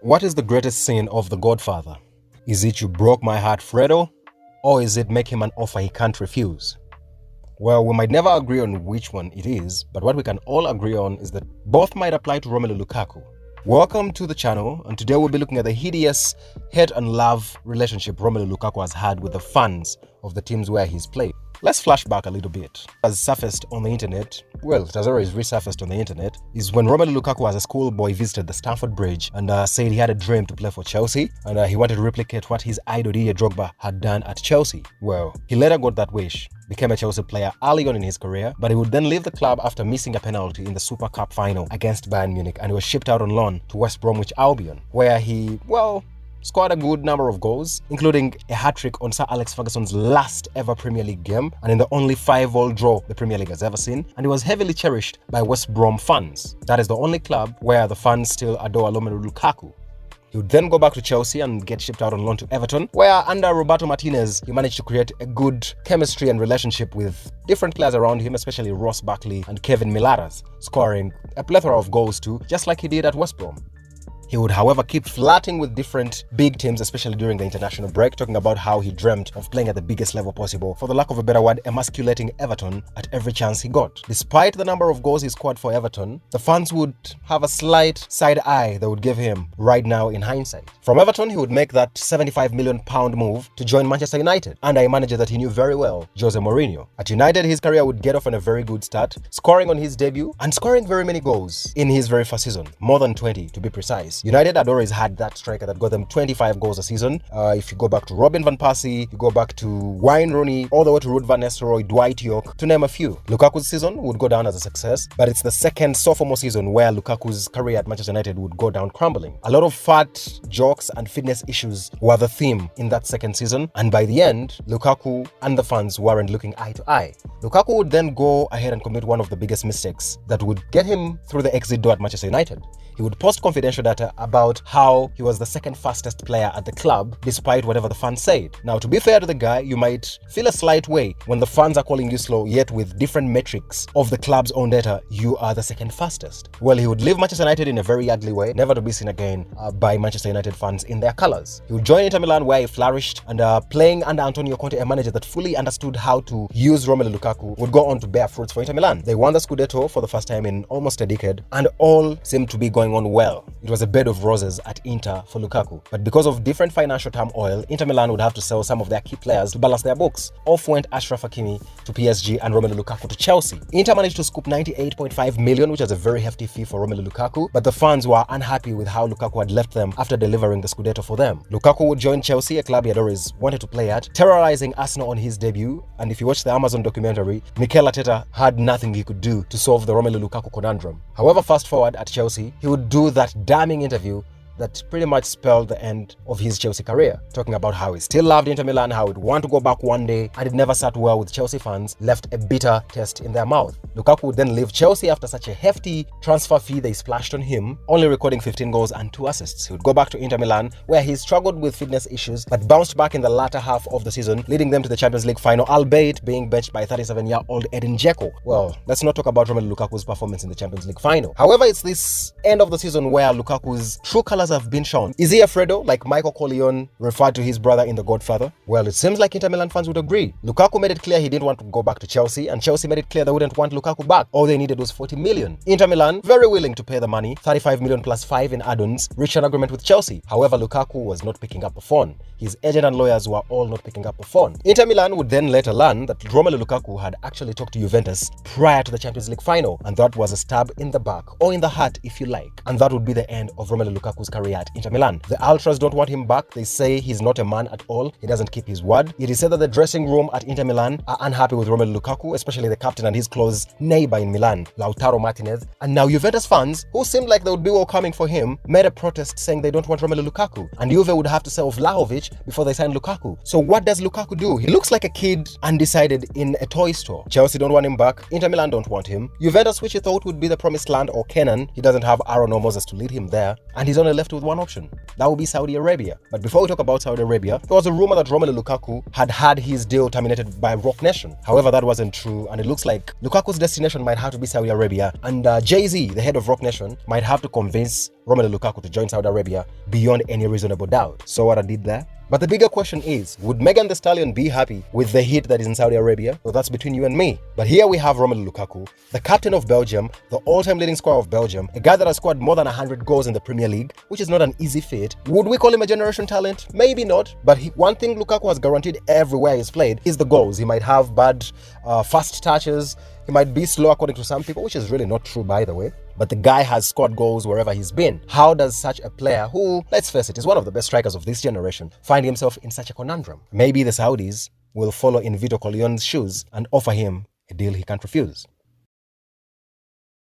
What is the greatest sin of The Godfather? Is it "you broke my heart, Fredo"? Or is it "make him an offer he can't refuse"? Well, we might never agree on which one it is, but what we can all agree on is that both might apply to Romelu Lukaku. Welcome to the channel, and today we'll be looking at the hideous hate and love relationship Romelu Lukaku has had with the fans of the teams where he's played. Let's flash back a little bit. As surfaced on the internet, well, it has always resurfaced on the internet, is when Romelu Lukaku as a schoolboy visited the Stamford Bridge and said he had a dream to play for Chelsea and he wanted to replicate what his idol Didier Drogba had done at Chelsea. Well, he later got that wish, became a Chelsea player early on in his career, but he would then leave the club after missing a penalty in the Super Cup final against Bayern Munich, and he was shipped out on loan to West Bromwich Albion, where he, well, scored a good number of goals, including a hat-trick on Sir Alex Ferguson's last ever Premier League game and in the only 5-all draw the Premier League has ever seen, and he was heavily cherished by West Brom fans. That is the only club where the fans still adore Romelu Lukaku. He would then go back to Chelsea and get shipped out on loan to Everton, where under Roberto Martinez, he managed to create a good chemistry and relationship with different players around him, especially Ross Barkley and Kevin Millarez, scoring a plethora of goals too, just like he did at West Brom. He would, however, keep flirting with different big teams, especially during the international break, talking about how he dreamt of playing at the biggest level possible, for the lack of a better word, emasculating Everton at every chance he got. Despite the number of goals he scored for Everton, the fans would have a slight side eye they would give him right now in hindsight. From Everton, he would make that £75 million move to join Manchester United, under a manager that he knew very well, Jose Mourinho. At United, his career would get off on a very good start, scoring on his debut and scoring very many goals in his very first season, more than 20 to be precise. United had always had that striker that got them 25 goals a season. If you go back to Robin van Persie, you go back to Wayne Rooney, all the way to Ruud van Nistelrooy, Dwight York, to name a few. Lukaku's season would go down as a success, but it's the second sophomore season where Lukaku's career at Manchester United would go down crumbling. A lot of fat jokes and fitness issues were the theme in that second season, and by the end, Lukaku and the fans weren't looking eye to eye. Lukaku would then go ahead and commit one of the biggest mistakes that would get him through the exit door at Manchester United. He would post confidential data about how he was the second fastest player at the club, despite whatever the fans said. Now, to be fair to the guy, you might feel a slight way when the fans are calling you slow, yet with different metrics of the club's own data, you are the second fastest. Well, he would leave Manchester United in a very ugly way, never to be seen again by Manchester United fans in their colours. He would join Inter Milan, where he flourished, and playing under Antonio Conte, a manager that fully understood how to use Romelu Lukaku, would go on to bear fruits for Inter Milan. They won the Scudetto for the first time in almost a decade, and all seemed to be going on well. It was a bed of roses at Inter for Lukaku, but because of different financial turmoil, Inter Milan would have to sell some of their key players to balance their books. Off went Achraf Hakimi to PSG and Romelu Lukaku to Chelsea. Inter managed to scoop 98.5 million, which is a very hefty fee for Romelu Lukaku, but the fans were unhappy with how Lukaku had left them after delivering the Scudetto for them. Lukaku would join Chelsea, a club he had always wanted to play at, terrorizing Arsenal on his debut, and if you watch the Amazon documentary, Mikel Arteta had nothing he could do to solve the Romelu Lukaku conundrum. However, fast forward at Chelsea, he would do that damning interview that pretty much spelled the end of his Chelsea career, talking about how he still loved Inter Milan, how he'd want to go back one day, and it never sat well with Chelsea fans, left a bitter taste in their mouth. Lukaku would then leave Chelsea after such a hefty transfer fee they splashed on him, only recording 15 goals and 2 assists. He would go back to Inter Milan, where he struggled with fitness issues, but bounced back in the latter half of the season, leading them to the Champions League final, albeit being benched by 37-year-old Edin Dzeko. Well, let's not talk about Romelu Lukaku's performance in the Champions League final. However, it's this end of the season where Lukaku's true colors have been shown. Is he a Fredo, like Michael Corleone referred to his brother in The Godfather? Well, it seems like Inter Milan fans would agree. Lukaku made it clear he didn't want to go back to Chelsea, and Chelsea made it clear they wouldn't want Lukaku back. All they needed was 40 million. Inter Milan, very willing to pay the money, 35 million plus 5 in add-ons, reached an agreement with Chelsea. However, Lukaku was not picking up the phone. His agent and lawyers were all not picking up the phone. Inter Milan would then later learn that Romelu Lukaku had actually talked to Juventus prior to the Champions League final, and that was a stab in the back, or in the heart if you like. And that would be the end of Romelu Lukaku's career at Inter Milan. The Ultras don't want him back. They say he's not a man at all. He doesn't keep his word. It is said that the dressing room at Inter Milan are unhappy with Romelu Lukaku, especially the captain and his close neighbor in Milan, Lautaro Martinez. And now Juventus fans, who seemed like they would be welcoming for him, made a protest saying they don't want Romelu Lukaku, and Juve would have to sell Vlahovic before they sign Lukaku. So what does Lukaku do? He looks like a kid undecided in a toy store. Chelsea don't want him back. Inter Milan don't want him. Juventus, which he thought would be the promised land or Canaan, he doesn't have Aaron or Moses to lead him there, and he's only left left with one option. That would be Saudi Arabia. But before we talk about Saudi Arabia, there was a rumor that Romelu Lukaku had his deal terminated by Rock Nation. However, that wasn't true, and it looks like Lukaku's destination might have to be Saudi Arabia, and Jay-Z, the head of Rock Nation, might have to convince Romelu Lukaku to join Saudi Arabia beyond any reasonable doubt. So what I did there? But the bigger question is, would Megan Thee Stallion be happy with the hit that is in Saudi Arabia? Well, that's between you and me. But here we have Romelu Lukaku, the captain of Belgium, the all-time leading scorer of Belgium, a guy that has scored more than 100 goals in the Premier League, which is not an easy feat. Would we call him a generation talent? Maybe not. But one thing Lukaku has guaranteed everywhere he's played is the goals. He might have bad fast touches. He might be slow according to some people, which is really not true, by the way. But the guy has scored goals wherever he's been. How does such a player who, let's face it, is one of the best strikers of this generation, find himself in such a conundrum? Maybe the Saudis will follow in Vito Corleone's shoes and offer him a deal he can't refuse.